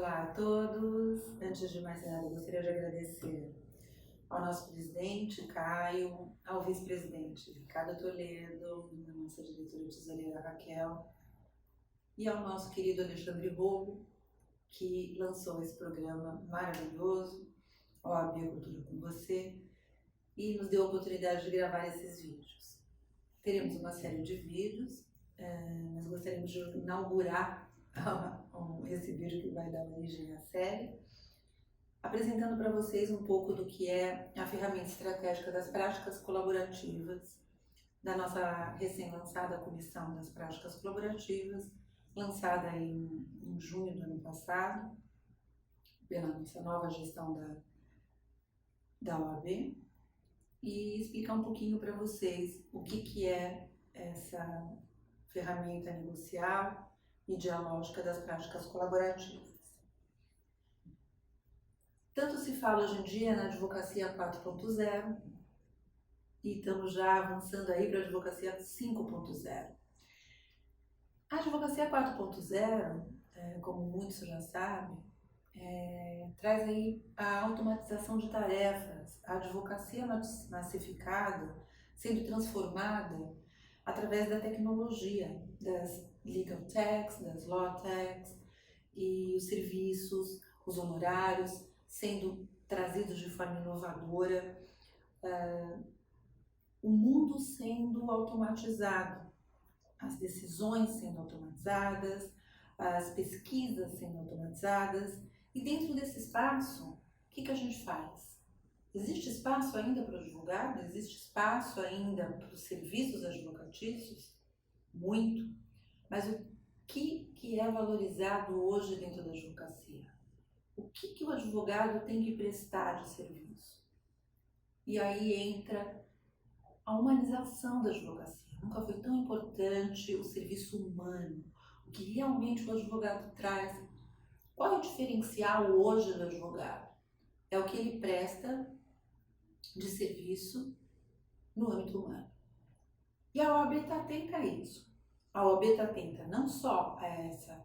Olá a todos. Antes de mais nada, gostaria de agradecer ao nosso presidente, Caio, ao vice-presidente, Ricardo Toledo, à nossa diretora tesoureira, Raquel, e ao nosso querido Alexandre Rogo, que lançou esse programa maravilhoso, OAB Cultura com Você, e nos deu a oportunidade de gravar esses vídeos. Teremos uma série de vídeos, mas gostaríamos de inaugurar esse vídeo que vai dar origem à série, apresentando para vocês um pouco do que é a ferramenta estratégica das práticas colaborativas, da nossa recém-lançada Comissão das Práticas Colaborativas, lançada em junho do ano passado, pela nossa nova gestão da OAB, e explicar um pouquinho para vocês o que é essa ferramenta negocial e dialógica das práticas colaborativas. Tanto se fala hoje em dia na advocacia 4.0 e estamos já avançando aí para a advocacia 5.0. A advocacia 4.0, como muitos já sabem, traz aí a automatização de tarefas, a advocacia massificada sendo transformada através da tecnologia, das legal techs, das law techs, e os serviços, os honorários sendo trazidos de forma inovadora, o mundo sendo automatizado, as decisões sendo automatizadas, as pesquisas sendo automatizadas, e dentro desse espaço, o que a gente faz? Existe espaço ainda para o advogado? Existe espaço ainda para os serviços advocatícios? Muito. Mas o que é valorizado hoje dentro da advocacia? O que o advogado tem que prestar de serviço? E aí entra a humanização da advocacia. Nunca foi tão importante o serviço humano, o que realmente o advogado traz. Qual é o diferencial hoje do advogado? É o que ele presta de serviço no âmbito humano. E a OAB está atenta a isso. A OAB está atenta não só a essa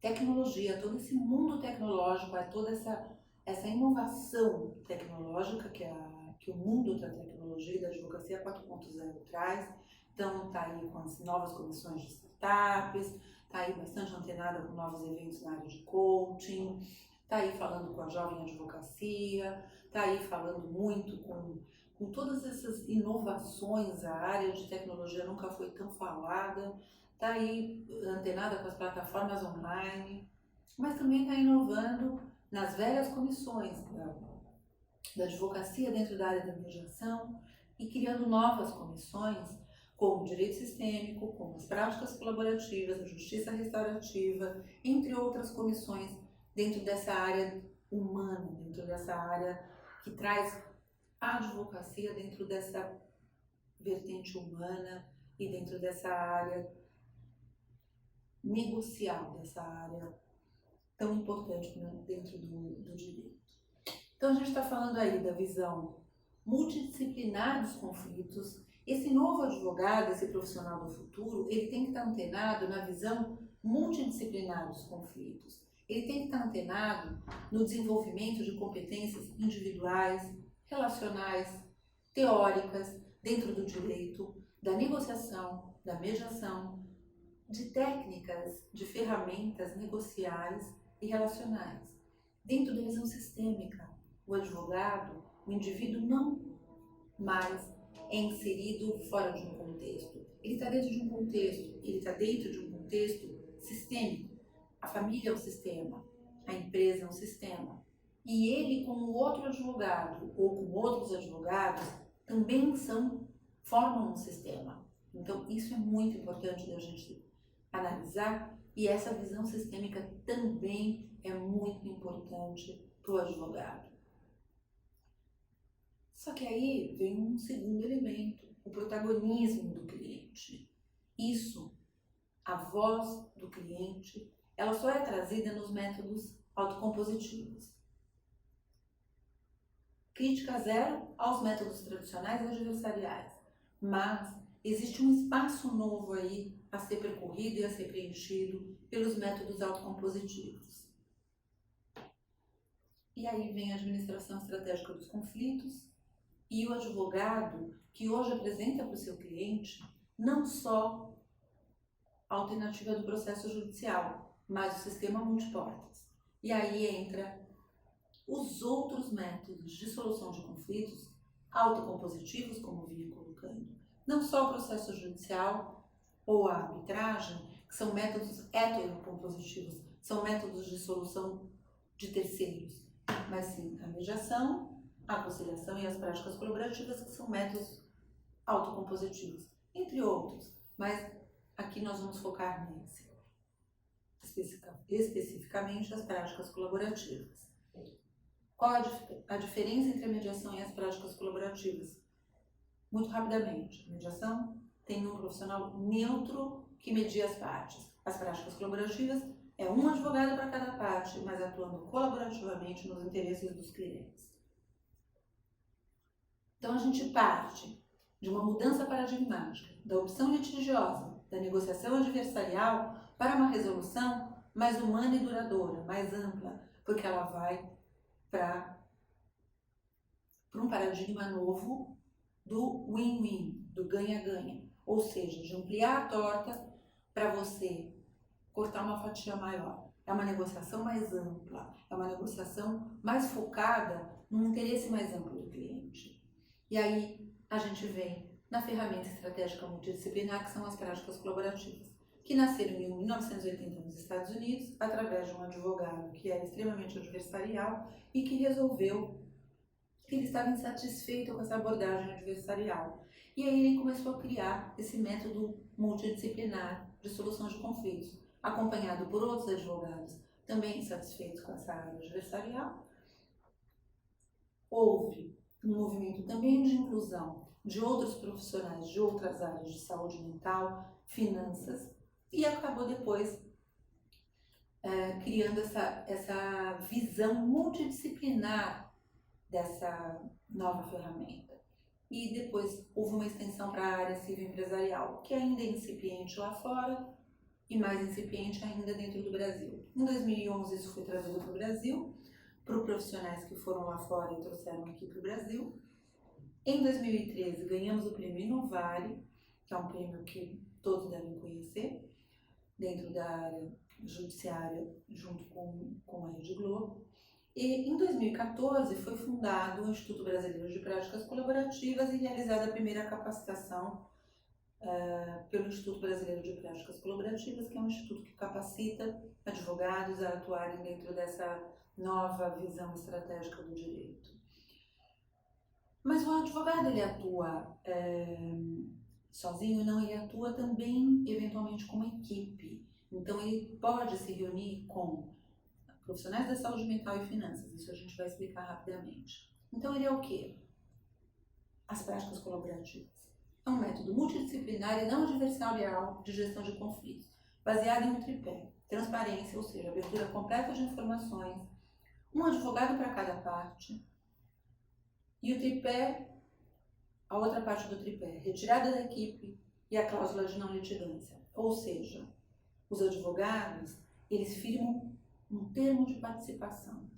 tecnologia, a todo esse mundo tecnológico, a toda essa inovação tecnológica que o mundo da tecnologia e da advocacia 4.0 traz. Então está aí com as novas comissões de startups, está aí bastante antenada com novos eventos na área de coaching, está aí falando com a jovem advocacia, está aí falando muito com todas essas inovações. A área de tecnologia nunca foi tão falada, está aí antenada com as plataformas online, mas também está inovando nas velhas comissões da advocacia dentro da área da mediação e criando novas comissões, como o direito sistêmico, como as práticas colaborativas, a justiça restaurativa, entre outras comissões dentro dessa área humana, dentro dessa área que traz a advocacia dentro dessa vertente humana e dentro dessa área negocial, dessa área tão importante dentro do direito. Então a gente está falando aí da visão multidisciplinar dos conflitos. Esse novo advogado, esse profissional do futuro, ele tem que estar antenado na visão multidisciplinar dos conflitos. Ele tem que estar antenado no desenvolvimento de competências individuais, relacionais, teóricas, dentro do direito, da negociação, da mediação, de técnicas, de ferramentas negociais e relacionais. Dentro da visão sistêmica, o advogado, o indivíduo não mais é inserido fora de um contexto. Ele está dentro de um contexto, ele está dentro de um contexto sistêmico. A família é um sistema, a empresa é um sistema. E ele, com o outro advogado ou com outros advogados, também formam um sistema. Então, isso é muito importante da gente analisar, e essa visão sistêmica também é muito importante para o advogado. Só que aí vem um segundo elemento, o protagonismo do cliente. Isso, a voz do cliente, ela só é trazida nos métodos autocompositivos. Crítica zero aos métodos tradicionais e adversariais, mas existe um espaço novo aí a ser percorrido e a ser preenchido pelos métodos autocompositivos. E aí vem a administração estratégica dos conflitos e o advogado que hoje apresenta para o seu cliente não só a alternativa do processo judicial, mas o sistema multiportas. E aí entra os outros métodos de solução de conflitos autocompositivos, como vinha colocando. Não só o processo judicial ou a arbitragem, que são métodos heterocompositivos, são métodos de solução de terceiros, mas sim a mediação, a conciliação e as práticas colaborativas, que são métodos autocompositivos, entre outros. Mas aqui nós vamos focar nesse, especificamente as práticas colaborativas. Qual a diferença entre a mediação e as práticas colaborativas? Muito rapidamente, a mediação tem um profissional neutro que media as partes. As práticas colaborativas é um advogado para cada parte, mas atuando colaborativamente nos interesses dos clientes. Então a gente parte de uma mudança paradigmática, da opção litigiosa, da negociação adversarial, para uma resolução mais humana e duradoura, mais ampla, porque ela vai para um paradigma novo do win-win, do ganha-ganha, ou seja, de ampliar a torta para você cortar uma fatia maior. É uma negociação mais ampla, é uma negociação mais focada no interesse mais amplo do cliente. E aí a gente vem na ferramenta estratégica multidisciplinar, que são as práticas colaborativas, que nasceram em 1980 nos Estados Unidos, através de um advogado que era extremamente adversarial e que resolveu que ele estava insatisfeito com essa abordagem adversarial. E aí ele começou a criar esse método multidisciplinar de solução de conflitos, acompanhado por outros advogados também insatisfeitos com essa área adversarial. Houve um movimento também de inclusão de outros profissionais de outras áreas de saúde mental, finanças, e acabou depois criando essa visão multidisciplinar dessa nova ferramenta. E depois houve uma extensão para a área civil empresarial, que ainda é incipiente lá fora e mais incipiente ainda dentro do Brasil. Em 2011 isso foi trazido para o Brasil, para os profissionais que foram lá fora e trouxeram aqui para o Brasil. Em 2013 ganhamos o prêmio Inovare, que é um prêmio que todos devem conhecer, dentro da área judiciária, junto com a Rede Globo. E em 2014 foi fundado o Instituto Brasileiro de Práticas Colaborativas e realizada a primeira capacitação pelo Instituto Brasileiro de Práticas Colaborativas, que é um instituto que capacita advogados a atuarem dentro dessa nova visão estratégica do direito. Mas o advogado, ele atua sozinho? Não, ele atua também, eventualmente, como equipe. Então, ele pode se reunir com profissionais da saúde mental e finanças. Isso a gente vai explicar rapidamente. Então, ele é o quê? As práticas colaborativas. É um método multidisciplinar e não adversarial de gestão de conflitos, baseado em um tripé: transparência, ou seja, abertura completa de informações, um advogado para cada parte, e o tripé, a outra parte do tripé, retirada da equipe e a cláusula de não litigância. Ou seja, os advogados, eles firmam um termo de participação.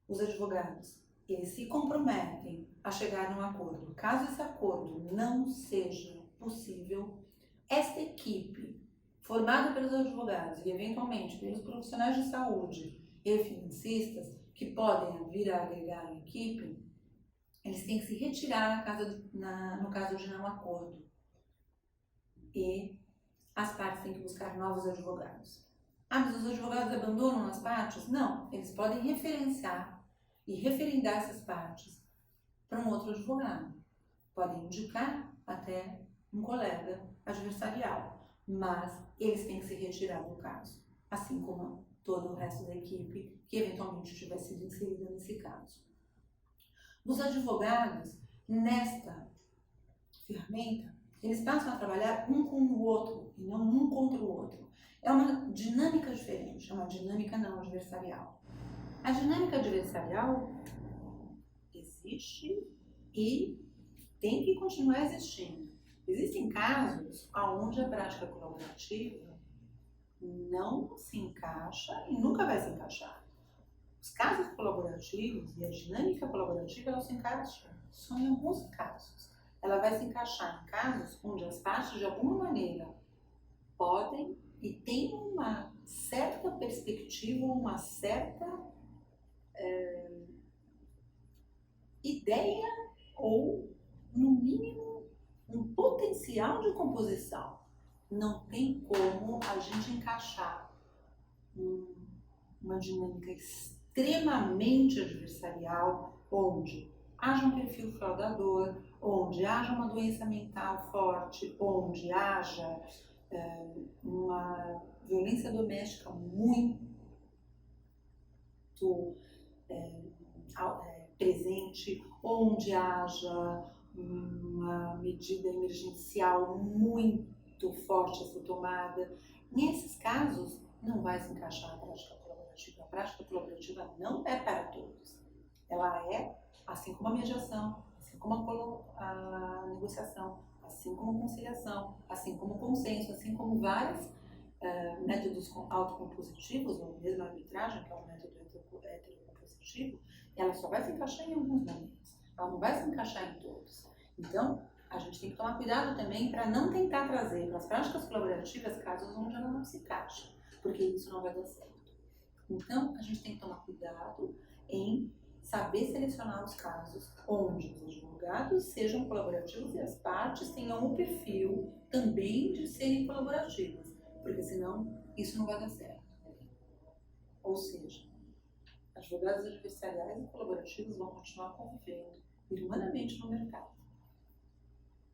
Os advogados, eles se comprometem a chegar num acordo. Caso esse acordo não seja possível, esta equipe, formada pelos advogados e eventualmente pelos profissionais de saúde e financistas, que podem vir a agregar a equipe, eles têm que se retirar no caso de não acordo. E as partes têm que buscar novos advogados. Ah, mas os advogados abandonam as partes? Não, eles podem referenciar e referendar essas partes para um outro advogado. Podem indicar até um colega adversarial, mas eles têm que se retirar do caso, assim como todo o resto da equipe que eventualmente tiver sido inserida nesse caso. Os advogados, nesta ferramenta, eles passam a trabalhar um com o outro e não um contra o outro. É uma dinâmica diferente, é uma dinâmica não adversarial. A dinâmica adversarial existe e tem que continuar existindo. Existem casos onde a prática colaborativa não se encaixa e nunca vai se encaixar. Os casos colaborativos e a dinâmica colaborativa, ela se encaixa só em alguns casos. Ela vai se encaixar em casos onde as partes, de alguma maneira, podem e têm uma certa perspectiva, uma certa ideia ou, no mínimo, um potencial de composição. Não tem como a gente encaixar uma dinâmica extremamente adversarial, onde haja um perfil fraudador, onde haja uma doença mental forte, onde haja uma violência doméstica muito presente, onde haja uma medida emergencial muito forte a ser tomada. Nesses casos, não vai se encaixar a prática colaborativa. A prática colaborativa não é para todos. Ela é, assim como a mediação, assim como a negociação, assim como a conciliação, assim como o consenso, assim como vários métodos autocompositivos, ou mesmo a arbitragem, que é um método heterocompositivo, ela só vai se encaixar em alguns momentos. Ela não vai se encaixar em todos. Então, a gente tem que tomar cuidado também para não tentar trazer para as práticas colaborativas casos onde ela não se encaixa, porque isso não vai dar certo. Então, a gente tem que tomar cuidado em saber selecionar os casos onde os advogados sejam colaborativos e as partes tenham um perfil também de serem colaborativas, porque senão isso não vai dar certo. Ou seja, advogados adversariais e colaborativos vão continuar convivendo irmanamente no mercado.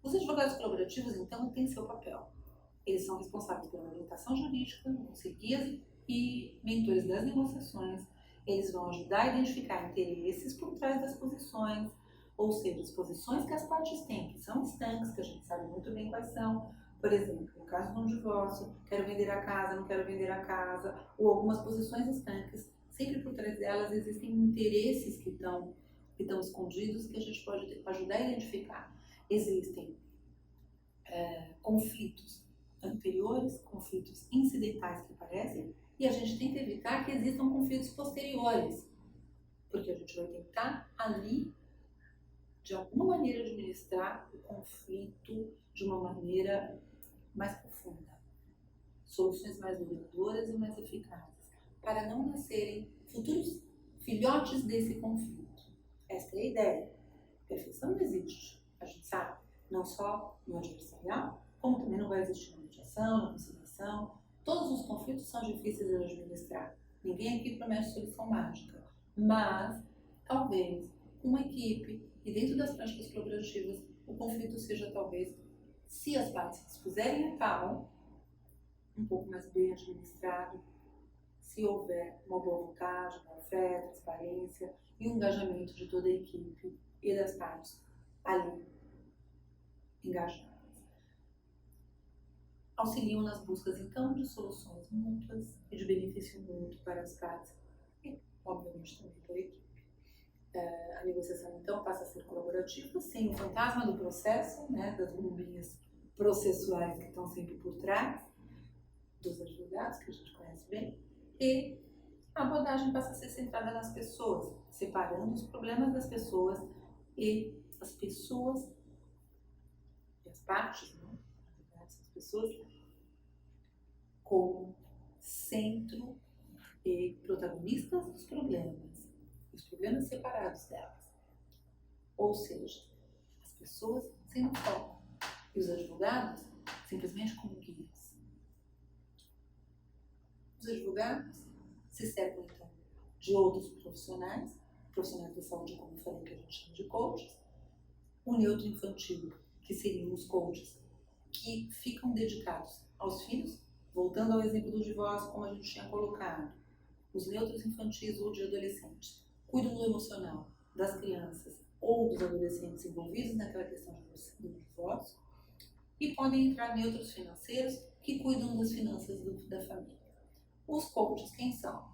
Os advogados colaborativos, então, têm seu papel. Eles são responsáveis pela orientação jurídica, vão ser guias e mentores das negociações. Eles vão ajudar a identificar interesses por trás das posições, ou seja, as posições que as partes têm, que são estanques, que a gente sabe muito bem quais são. Por exemplo, no caso de um divórcio, quero vender a casa, não quero vender a casa, ou algumas posições estanques. Sempre por trás delas existem interesses que estão escondidos que a gente pode ajudar a identificar. Existem conflitos anteriores, conflitos incidentais que aparecem, e a gente tem que evitar que existam conflitos posteriores, porque a gente vai tentar ali, de alguma maneira, administrar o conflito de uma maneira mais profunda. Soluções mais duradouras e mais eficazes, para não nascerem futuros filhotes desse conflito. Essa é a ideia. Perfeição não existe, a gente sabe, não só no adversarial, como também não vai existir na mediação, na conciliação. Todos os conflitos são difíceis de administrar. Ninguém aqui promete solução mágica, mas talvez uma equipe e dentro das práticas colaborativas o conflito seja talvez, se as partes se dispuserem a tal, um pouco mais bem administrado, se houver uma boa vontade, uma fé, transparência e um engajamento de toda a equipe e das partes ali engajadas. Auxiliam nas buscas, então, de soluções mútuas e de benefício mútuo para as partes e, obviamente, também para a equipe. A negociação, então, passa a ser colaborativa, sem o fantasma do processo, né, das bombinhas processuais que estão sempre por trás dos advogados, que a gente conhece bem, e a abordagem passa a ser centrada nas pessoas, separando os problemas das pessoas e as pessoas e as partes, né? As pessoas como centro e protagonistas dos problemas, os problemas separados delas. Ou seja, as pessoas sendo foco e os advogados simplesmente como guias. Os advogados se cercam, então, de outros profissionais da saúde, como eu falei, que a gente chama de coaches, o neutro infantil, que seriam os coaches que ficam dedicados aos filhos, voltando ao exemplo do divórcio, como a gente tinha colocado, os neutros infantis ou de adolescentes cuidam do emocional das crianças ou dos adolescentes envolvidos naquela questão do divórcio, e podem entrar neutros financeiros que cuidam das finanças da família. Os coaches, quem são?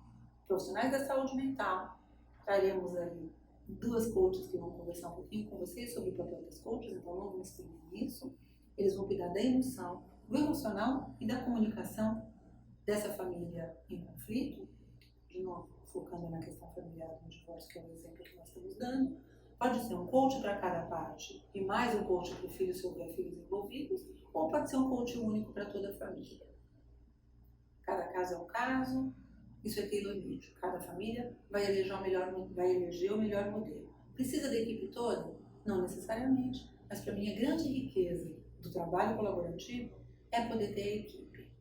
Profissionais da saúde mental. Traremos ali duas coaches que vão conversar um pouquinho com vocês sobre o papel das coaches, então não vamos estender nisso. Eles vão cuidar da emoção, do emocional e da comunicação dessa família em conflito. De novo, focando na questão familiar no divórcio, que é o exemplo que nós estamos dando. Pode ser um coach para cada parte e mais um coach para o filho se houver filhos envolvidos, ou pode ser um coach único para toda a família. Cada caso é um caso, isso é tailor-made. Cada família vai eleger o melhor modelo. Precisa da equipe toda? Não necessariamente, mas para mim a grande riqueza do trabalho colaborativo é poder ter a equipe.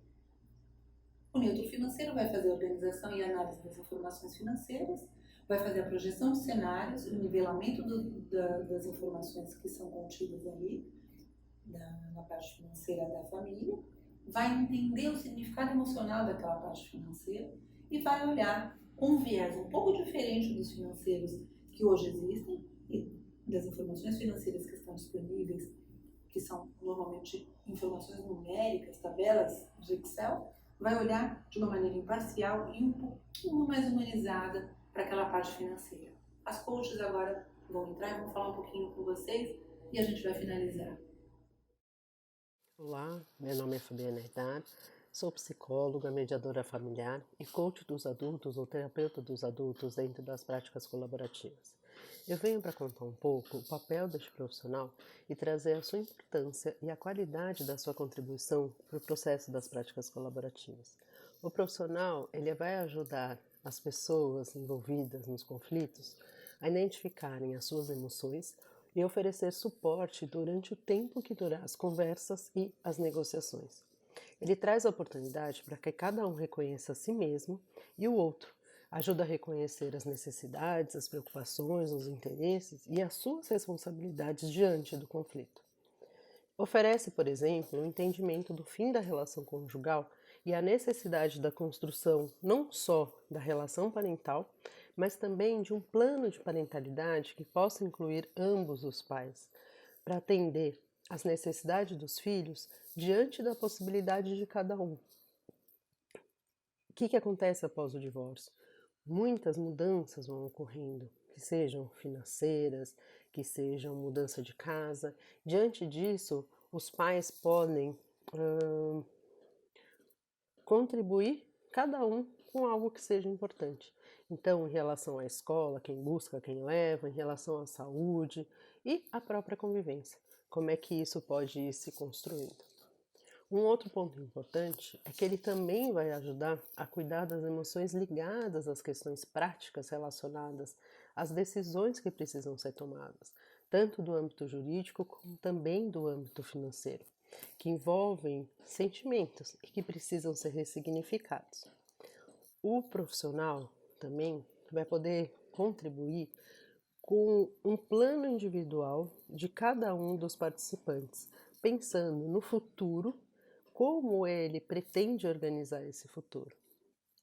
O neutro financeiro vai fazer a organização e análise das informações financeiras, vai fazer a projeção de cenários, o nivelamento das informações que são contidas ali na parte financeira da família, vai entender o significado emocional daquela parte financeira e vai olhar com um viés um pouco diferente dos financeiros que hoje existem e das informações financeiras que estão disponíveis, que são normalmente informações numéricas, tabelas de Excel, vai olhar de uma maneira imparcial e um pouquinho mais humanizada para aquela parte financeira. As coaches agora vão entrar e vão falar um pouquinho com vocês e a gente vai finalizar. Olá, meu nome é Fabiana Herdar, sou psicóloga, mediadora familiar e coach dos adultos ou terapeuta dos adultos dentro das práticas colaborativas. Eu venho para contar um pouco o papel deste profissional e trazer a sua importância e a qualidade da sua contribuição para o processo das práticas colaborativas. O profissional ele vai ajudar as pessoas envolvidas nos conflitos a identificarem as suas emoções e oferecer suporte durante o tempo que durar as conversas e as negociações. Ele traz a oportunidade para que cada um reconheça a si mesmo e o outro, ajuda a reconhecer as necessidades, as preocupações, os interesses e as suas responsabilidades diante do conflito. Oferece, por exemplo, o entendimento do fim da relação conjugal e a necessidade da construção não só da relação parental, mas também de um plano de parentalidade que possa incluir ambos os pais, para atender às necessidades dos filhos diante da possibilidade de cada um. O que acontece após o divórcio? Muitas mudanças vão ocorrendo, que sejam financeiras, que sejam mudança de casa. Diante disso, os pais podem contribuir, cada um com algo que seja importante. Então, em relação à escola, quem busca, quem leva, em relação à saúde e à própria convivência, como é que isso pode ir se construindo. Um outro ponto importante é que ele também vai ajudar a cuidar das emoções ligadas às questões práticas relacionadas às decisões que precisam ser tomadas, tanto do âmbito jurídico como também do âmbito financeiro, que envolvem sentimentos e que precisam ser ressignificados. O profissional também vai poder contribuir com um plano individual de cada um dos participantes, pensando no futuro, como ele pretende organizar esse futuro.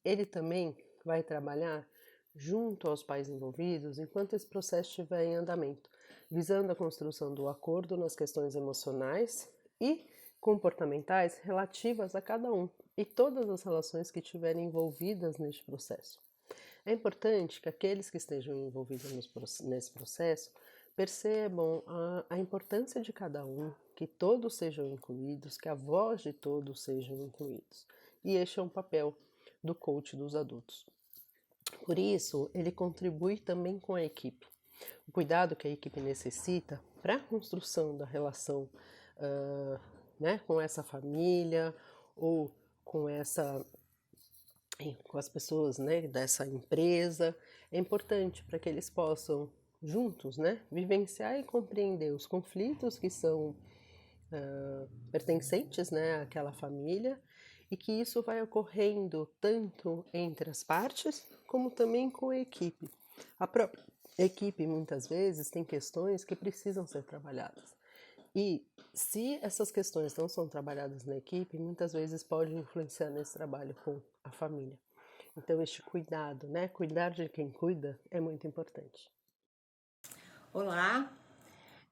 Ele também vai trabalhar junto aos pais envolvidos enquanto esse processo estiver em andamento, visando a construção do acordo nas questões emocionais e comportamentais relativas a cada um e todas as relações que estiverem envolvidas neste processo. É importante que aqueles que estejam envolvidos nesse processo percebam a importância de cada um, que todos sejam incluídos, que a voz de todos sejam incluídos. E este é um papel do coach dos adultos. Por isso, ele contribui também com a equipe. O cuidado que a equipe necessita para a construção da relação com essa família ou com as pessoas dessa empresa, é importante para que eles possam juntos vivenciar e compreender os conflitos que são pertencentes àquela família e que isso vai ocorrendo tanto entre as partes como também com a equipe. A própria equipe muitas vezes tem questões que precisam ser trabalhadas. E se essas questões não são trabalhadas na equipe, muitas vezes pode influenciar nesse trabalho com a família. Então, este cuidado, cuidar de quem cuida é muito importante. Olá,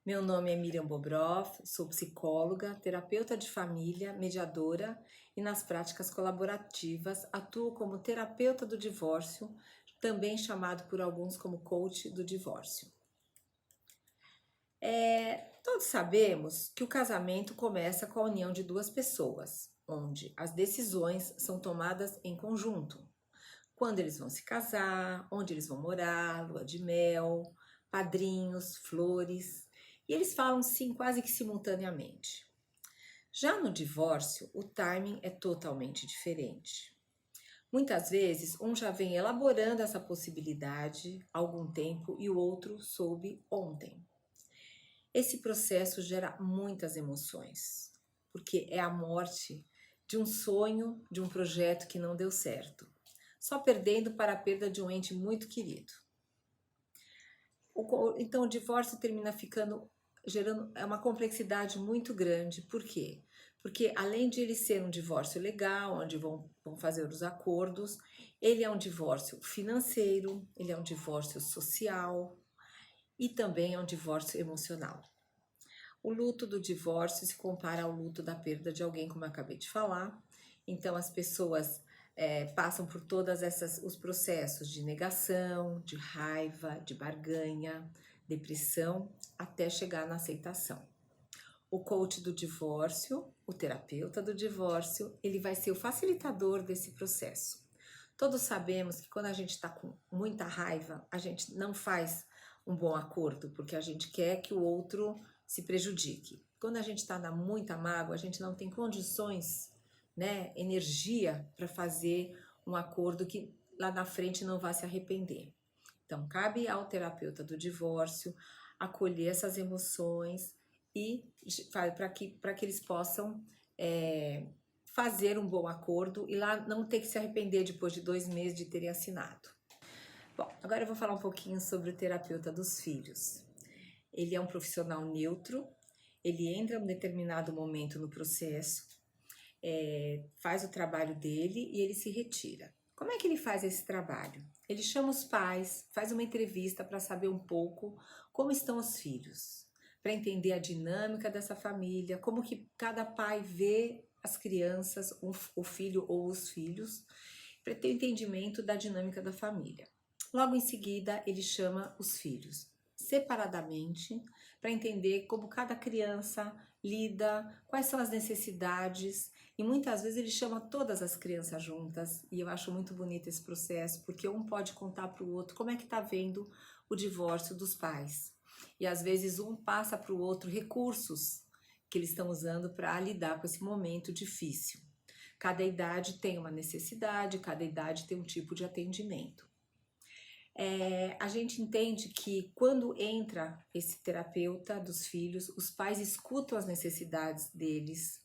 meu nome é Miriam Bobroff, sou psicóloga, terapeuta de família, mediadora e nas práticas colaborativas atuo como terapeuta do divórcio, também chamado por alguns como coach do divórcio. Todos sabemos que o casamento começa com a união de duas pessoas, onde as decisões são tomadas em conjunto. quando eles vão se casar, onde eles vão morar, lua de mel, padrinhos, flores, e eles falam sim quase que simultaneamente. Já no divórcio, o timing é totalmente diferente. Muitas vezes, um já vem elaborando essa possibilidade há algum tempo e o outro soube ontem. Esse processo gera muitas emoções, porque é a morte de um sonho, de um projeto que não deu certo, só perdendo para a perda de um ente muito querido. Então, o divórcio termina gerando uma complexidade muito grande. Por quê? Porque além de ele ser um divórcio legal, onde vão fazer os acordos, ele é um divórcio financeiro, ele é um divórcio social e também é um divórcio emocional. O luto do divórcio se compara ao luto da perda de alguém, como eu acabei de falar. Então, as pessoas passam por todos os processos de negação, de raiva, de barganha, depressão, até chegar na aceitação. O coach do divórcio, o terapeuta do divórcio, ele vai ser o facilitador desse processo. Todos sabemos que quando a gente está com muita raiva, a gente não faz um bom acordo, porque a gente quer que o outro se prejudique. Quando a gente está na muita mágoa, a gente não tem condições, energia para fazer um acordo que lá na frente não vá se arrepender. Então, cabe ao terapeuta do divórcio acolher essas emoções e para que eles possam fazer um bom acordo e lá não ter que se arrepender depois de 2 meses de terem assinado. Bom, agora eu vou falar um pouquinho sobre o terapeuta dos filhos. Ele é um profissional neutro, ele entra em um determinado momento no processo, faz o trabalho dele e ele se retira. Como é que ele faz esse trabalho? Ele chama os pais, faz uma entrevista para saber um pouco como estão os filhos, para entender a dinâmica dessa família, como que cada pai vê as crianças, o filho ou os filhos, para ter entendimento da dinâmica da família. Logo em seguida, ele chama os filhos separadamente para entender como cada criança lida, quais são as necessidades, e muitas vezes ele chama todas as crianças juntas, e eu acho muito bonito esse processo, porque um pode contar para o outro como é que está vendo o divórcio dos pais, e às vezes um passa para o outro recursos que eles estão usando para lidar com esse momento difícil. Cada idade tem uma necessidade, cada idade tem um tipo de atendimento. A gente entende que quando entra esse terapeuta dos filhos, os pais escutam as necessidades deles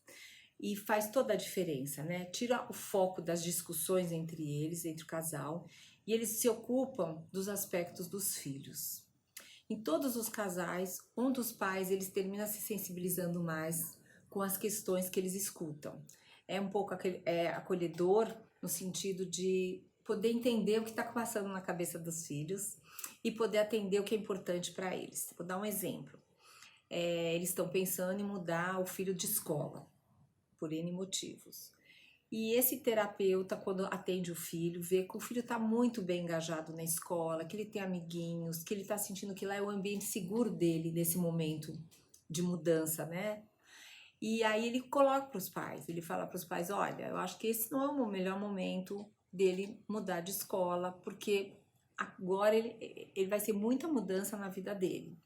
e faz toda a diferença, Tira o foco das discussões entre eles, entre o casal, e eles se ocupam dos aspectos dos filhos. Em todos os casais, um dos pais eles termina se sensibilizando mais com as questões que eles escutam. É um pouco acolhedor no sentido de poder entender o que está passando na cabeça dos filhos e poder atender o que é importante para eles. Vou dar um exemplo. Eles estão pensando em mudar o filho de escola, por N motivos. E esse terapeuta, quando atende o filho, vê que o filho está muito bem engajado na escola, que ele tem amiguinhos, que ele está sentindo que lá é o ambiente seguro dele nesse momento de mudança, E aí ele coloca para os pais, ele fala para os pais, olha, eu acho que esse não é o melhor momento dele mudar de escola, porque agora ele vai ser muita mudança na vida dele.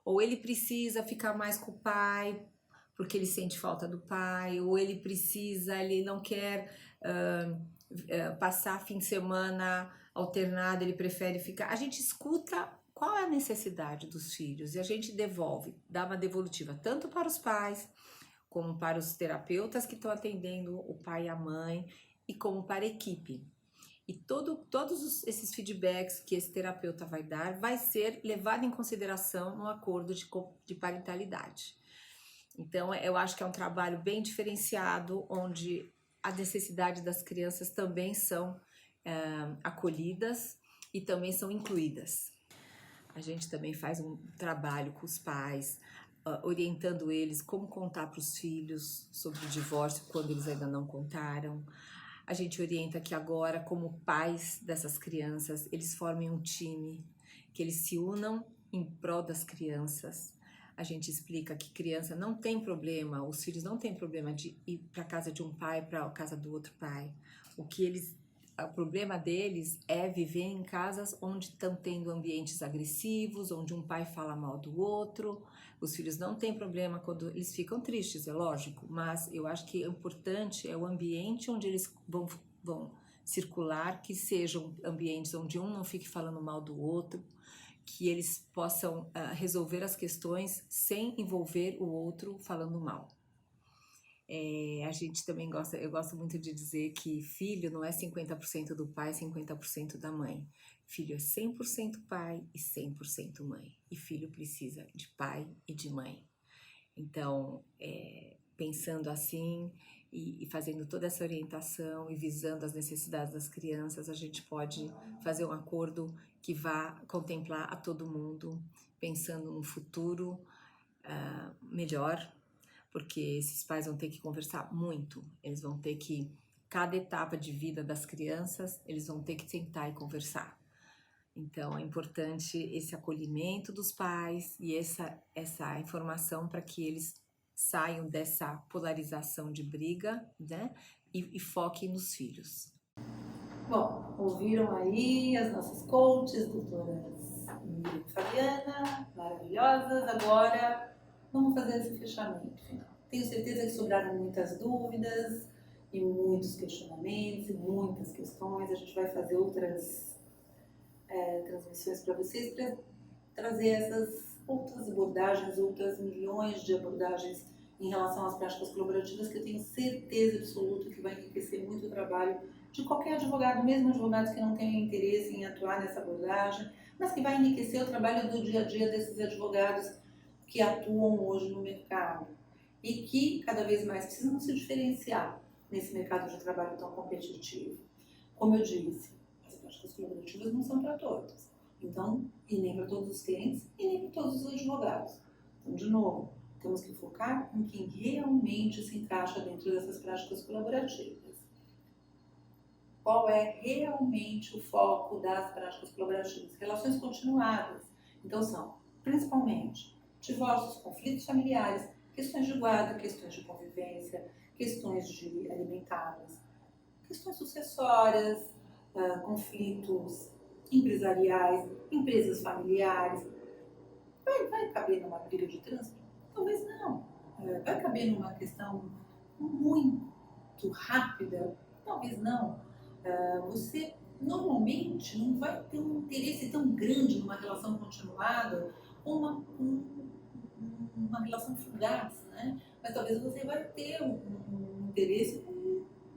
Ou ele precisa ficar mais com o pai, porque ele sente falta do pai, ou ele não quer passar fim de semana alternado, ele prefere ficar. A gente escuta qual é a necessidade dos filhos e a gente dá uma devolutiva tanto para os pais, como para os terapeutas que estão atendendo o pai e a mãe, e como para a equipe. E todos esses feedbacks que esse terapeuta vai dar vai ser levado em consideração no acordo de parentalidade. Então, eu acho que é um trabalho bem diferenciado, onde a necessidade das crianças também são acolhidas e também são incluídas. A gente também faz um trabalho com os pais, orientando eles como contar para os filhos sobre o divórcio quando eles ainda não contaram. A gente orienta que agora, como pais dessas crianças, eles formem um time, que eles se unam em prol das crianças. A gente explica que criança não tem problema, os filhos não têm problema de ir para a casa de um pai, para a casa do outro pai. O que eles o problema deles é viver em casas onde estão tendo ambientes agressivos, onde um pai fala mal do outro. Os filhos não têm problema quando eles ficam tristes, é lógico, mas eu acho que o importante é o ambiente onde eles vão circular, que sejam ambientes onde um não fique falando mal do outro, que eles possam resolver as questões sem envolver o outro falando mal. A gente também eu gosto muito de dizer que filho não é 50% do pai, 50% da mãe. Filho é 100% pai e 100% mãe. E filho precisa de pai e de mãe. Então, pensando assim e fazendo toda essa orientação e visando as necessidades das crianças, a gente pode fazer um acordo que vá contemplar a todo mundo, pensando num futuro melhor, porque esses pais vão ter que conversar muito, eles vão ter que, cada etapa de vida das crianças, eles vão ter que sentar e conversar. Então é importante esse acolhimento dos pais e essa informação para que eles saiam dessa polarização de briga, né? E foquem nos filhos. Bom, ouviram aí as nossas coaches, doutoras Miriam e Fabiana, maravilhosas. Agora vamos fazer esse fechamento final. Tenho certeza que sobraram muitas dúvidas e muitos questionamentos e muitas questões. A gente vai fazer outras transmissões para vocês para trazer essas outras abordagens, outras milhões de abordagens em relação às práticas colaborativas, que eu tenho certeza absoluta que vai enriquecer muito o trabalho de qualquer advogado, mesmo advogados que não tenham interesse em atuar nessa abordagem, mas que vai enriquecer o trabalho do dia a dia desses advogados que atuam hoje no mercado e que cada vez mais precisam se diferenciar nesse mercado de trabalho tão competitivo. Como eu disse, as práticas colaborativas não são para todos. Então, e nem para todos os clientes e nem para todos os advogados. Então, de novo, temos que focar em quem realmente se encaixa dentro dessas práticas colaborativas. Qual é realmente o foco das práticas colaborativas? Relações continuadas. Então, são, principalmente, divórcios, conflitos familiares, questões de guarda, questões de convivência, questões de alimentares, questões sucessórias, conflitos empresariais, empresas familiares. Vai caber numa briga de trânsito? Talvez não. Vai caber numa questão muito rápida? Talvez não. Você normalmente não vai ter um interesse tão grande numa relação continuada ou uma relação fugaz, né? Mas talvez você vai ter um interesse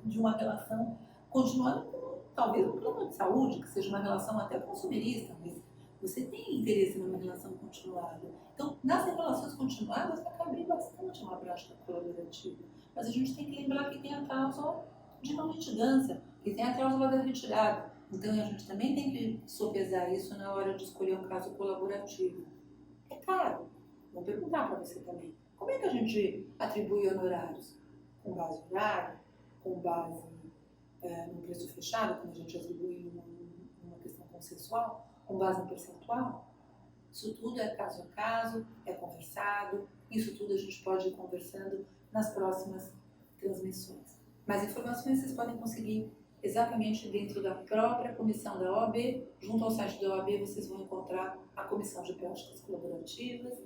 de uma relação continuada com talvez um plano de saúde, que seja uma relação até consumerista, mas você tem interesse numa relação continuada. Então, nas relações continuadas, vai caber bastante uma prática colaborativa. Mas a gente tem que lembrar que tem a cláusula de não litigância, que tem a cláusula da retirada. Então, a gente também tem que sopesar isso na hora de escolher um caso colaborativo. É caro. Vou perguntar para você também. Como é que a gente atribui honorários? Com base em horário? Com base no preço fechado, quando a gente atribui uma questão consensual? Com base em percentual? Isso tudo é caso a caso, é conversado. Isso tudo a gente pode ir conversando nas próximas transmissões. Mais informações vocês podem conseguir exatamente dentro da própria comissão da OAB. Junto ao site da OAB vocês vão encontrar a comissão de práticas colaborativas.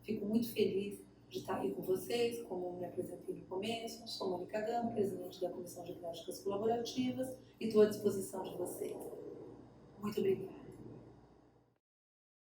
Fico muito feliz de estar aqui com vocês, como me apresentei no começo. Sou Mônica Gama, presidente da Comissão de Práticas Colaborativas, e estou à disposição de vocês. Muito obrigada.